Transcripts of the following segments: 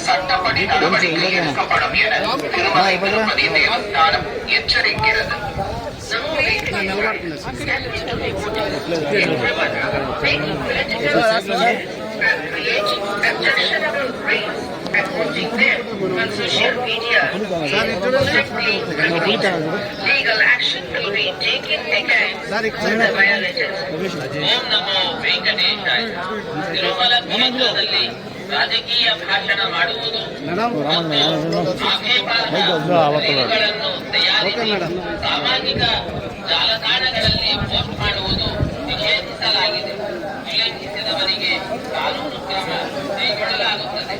சட்டப்படி நடவடிக்கை எடுக்கப்படும் என Thirumalai Tirupati Devasthanam எச்சரிக்கிறது. Social media. Legal action will be taken against the violators. Om Namo Venkateshaya. Tirumala ಕ್ಷೇತ್ರದಲ್ಲಿ ರಾಜಕೀಯ ಭಾಷಣ ಮಾಡುವುದು, ಆಕ್ಷೇಪಾರ್ಹಗಳನ್ನು ತಯಾರಿಸಿ ಸಾಮಾಜಿಕ ಜಾಲತಾಣಗಳಲ್ಲಿ ಪೋಸ್ಟ್ ಮಾಡುವುದು ನಿಷೇಧಿಸಲಾಗಿದೆ. ಉಲ್ಲಂಘಿಸಿದವರಿಗೆ ಕಾನೂನು ಕ್ರಮ ಕೈಗೊಳ್ಳಲಾಗುತ್ತದೆ.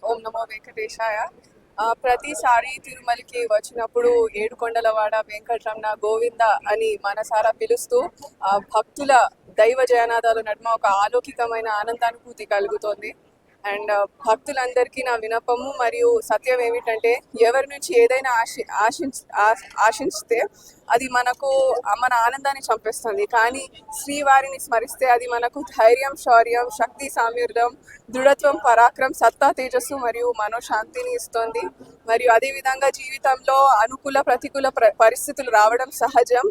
ఓం నమో వెంకటేశాయ. ప్రతిసారి తిరుమలకి వచ్చినప్పుడు ఏడుకొండలవాడ వెంకటరమణ గోవింద అని మనసారా పిలుస్తూ భక్తుల దైవ జయనాదాల నడుమ ఒక ఆలౌకికమైన ఆనందానుభూతి కలుగుతోంది. అండ్ భక్తులందరికీ నా వినపము మరియు సత్యం ఏమిటంటే, ఎవరి నుంచి ఏదైనా ఆశించితే అది మన ఆనందాన్ని చంపేస్తుంది. కానీ శ్రీవారిని స్మరిస్తే అది మనకు ధైర్యం, శౌర్యం, శక్తి, సామర్థ్యం, దృఢత్వం, పరాక్రమం, సత్తా, తేజస్సు మరియు మనోశాంతిని ఇస్తుంది. మరియు అదేవిధంగా జీవితంలో అనుకూల ప్రతికూల పరిస్థితులు రావడం సహజం.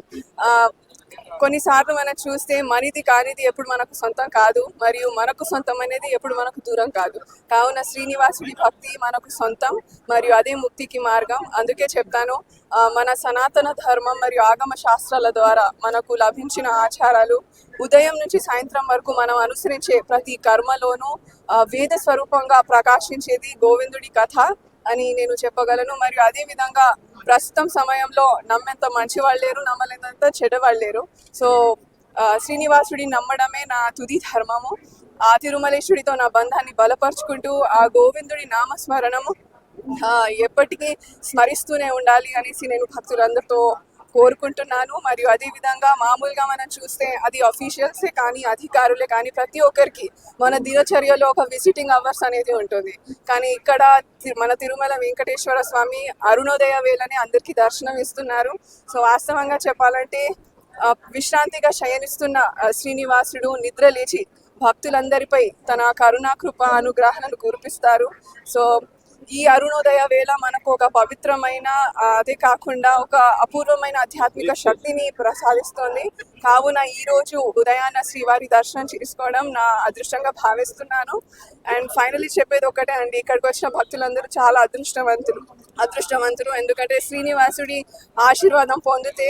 కొన్నిసార్లు మనం చూస్తే మనది కానిది ఎప్పుడు మనకు సొంతం కాదు, మరియు మనకు సొంతం అనేది ఎప్పుడు మనకు దూరం కాదు. కావున శ్రీనివాసుడి భక్తి మనకు సొంతం మరియు అదే ముక్తికి మార్గం. అందుకే చెప్తాను, మన సనాతన ధర్మం మరియు ఆగమ శాస్త్రాల ద్వారా మనకు లభించిన ఆచారాలు, ఉదయం నుంచి సాయంత్రం వరకు మనం అనుసరించే ప్రతి కర్మలోనూ వేద స్వరూపంగా ప్రకాశించేది గోవిందుడి కథ అని నేను చెప్పగలను. మరియు అదేవిధంగా ప్రస్తుతం సమయంలో నమ్మేంత మంచి వాళ్ళు లేరు, నమ్మలేనంత చెడ్డవాళ్ళు లేరు. సో శ్రీనివాసుడిని నమ్మడమే నా తుది ధర్మము. ఆ తిరుమలేశ్వడితో నా బంధాన్ని బలపరుచుకుంటూ ఆ గోవిందుడి నామస్మరణము ఎప్పటికీ స్మరిస్తూనే ఉండాలి అనేసి నేను భక్తులందరితో కోరుకుంటున్నాను. మరియు అదేవిధంగా మామూలుగా మనం చూస్తే అది అఫీషియల్సే కానీ, అధికారులే కానీ, ప్రతి ఒక్కరికి మన దినచర్యలో ఒక విజిటింగ్ అవర్స్ అనేది ఉంటుంది. కానీ ఇక్కడ మన తిరుమల వెంకటేశ్వర స్వామి అరుణోదయ వేళనే అందరికీ దర్శనం ఇస్తున్నారు. సో వాస్తవంగా చెప్పాలంటే విశ్రాంతిగా శయనిస్తున్న శ్రీనివాసుడు నిద్ర లేచి భక్తులందరిపై తన కరుణాకృప అనుగ్రహాలను కురిపిస్తారు. సో ఈ అరుణోదయ వేళ మనకు ఒక పవిత్రమైన, అదే కాకుండా ఒక అపూర్వమైన ఆధ్యాత్మిక శక్తిని ప్రసాదిస్తుంది. కావున ఈరోజు ఉదయాన్న శ్రీవారి దర్శనం చేసుకోవడం నా అదృష్టంగా భావిస్తున్నాను. అండ్ ఫైనలీ చెప్పేది ఒకటే అండి, ఇక్కడికి వచ్చిన భక్తులందరూ చాలా అదృష్టవంతులు. ఎందుకంటే శ్రీనివాసుడి ఆశీర్వాదం పొందితే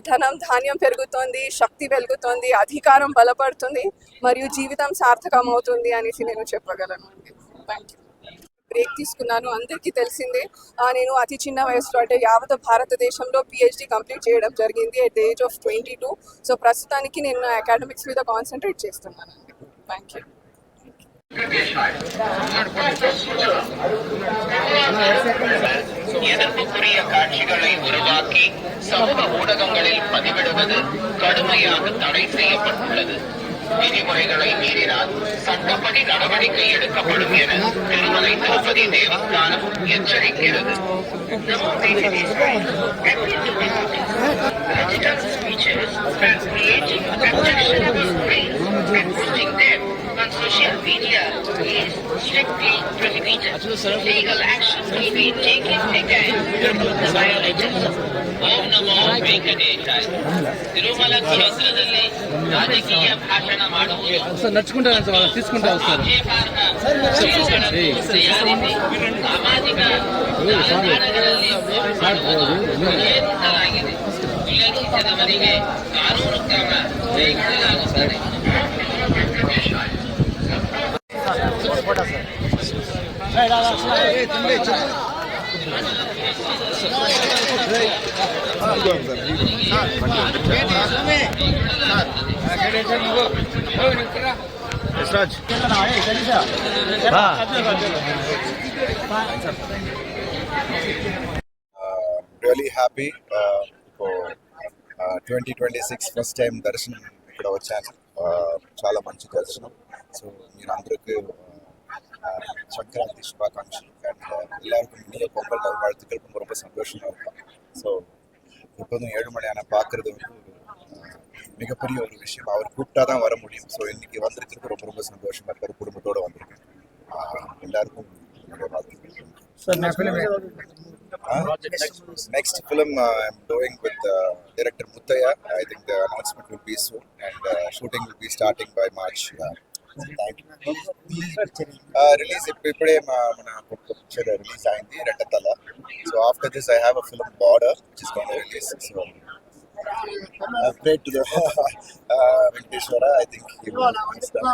ధనం, ధాన్యం పెరుగుతుంది, శక్తి వెలుగుతుంది, అధికారం బలపడుతుంది, మరియు జీవితం సార్థకం అవుతుంది అనేసి నేను చెప్పగలను. Thank you. బ్రేక్ తీసుకున్నాను. అందరికీ తెలిసిందే, నేను అతి చిన్న వయసులో అంటే యావత్ భారతదేశంలో PhD కంప్లీట్ చేయడం జరిగింది at the age of 22. So ప్రస్తుతానికి నేను అకాడమిక్స్ మీద కాన్సన్ట్రేట్ చేస్తున్నాను. Thank you. எதிர்ப்புக்குரிய காட்சிகளை உருவாக்கி சமூக ஊடகங்களில் பதிவிடுவது கடுமையாக தடை செய்யப்பட்டுள்ளது. விதிமுறைகளை மீறினால் சட்டப்படி நடவடிக்கை எடுக்கப்படும் என Thirumalai Tirupati Devasthanam எச்சரிக்கிறது. On social media is strictly prohibited. Legal action will be taken against the violators. Om Namo Venkateshaya. Tirumala క్షేత్రದಲ್ಲಿ రాజకీయ భాషణ ಮಾಡುವುದು, ఆక్షేపార్హ ತಯಾರಿಸಿ ಸಾಮಾಜಿಕ ಜಾಲತಾಣಗಳಲ್ಲಿ ಪೋಸ್ಟ್ ಮಾಡುವುದು ನಿಷೇಧಿಸಲಾಗಿದೆ. ಉಲ್ಲಂಘಿಸಿದವರಿಗೆ ಕಾನೂನು ಕ್ರಮ ಕೈಗೊಳ್ಳಲಾಗುತ್ತದೆ. రియలీ హ్యాపీ ఇప్పుడు 2026 ఫస్ట్ టైం దర్శనం ఇక్కడ వచ్చాను. చాలా మంచి దర్శనం. సో మీరు అందరికీ సంక్రాంతి శుభாకాంక్షలు. அண்ட் எல்லாருக்கும் இனிய பொங்கல் நல்வாழ்த்துக்கள். ரொம்ப சந்தோஷமா இருக்கும். ஸோ எப்போதும் 7 மணி ஆனால் பார்க்குறது வந்து மிகப்பெரிய ஒரு விஷயம். அவர் கூப்பிட்டா தான் வர முடியும். ஸோ இன்னைக்கு வந்திருக்கிறது ரொம்ப ரொம்ப சந்தோஷமா இருக்காரு. குடும்பத்தோடு வந்திருக்கேன். எல்லாருக்கும் என்னுடைய வாழ்த்துக்கள். Next film I'm doing with director Muttaya. I think the announcement will be soon, and shooting will be starting by March. Thank you. Release ఇప్పుడే మన పిక్చర్ రిలీజ్ అయింది రెండతల. So after this I have a film Border which is going to release. So I prayed to the Venkateshwara. I think he will release that.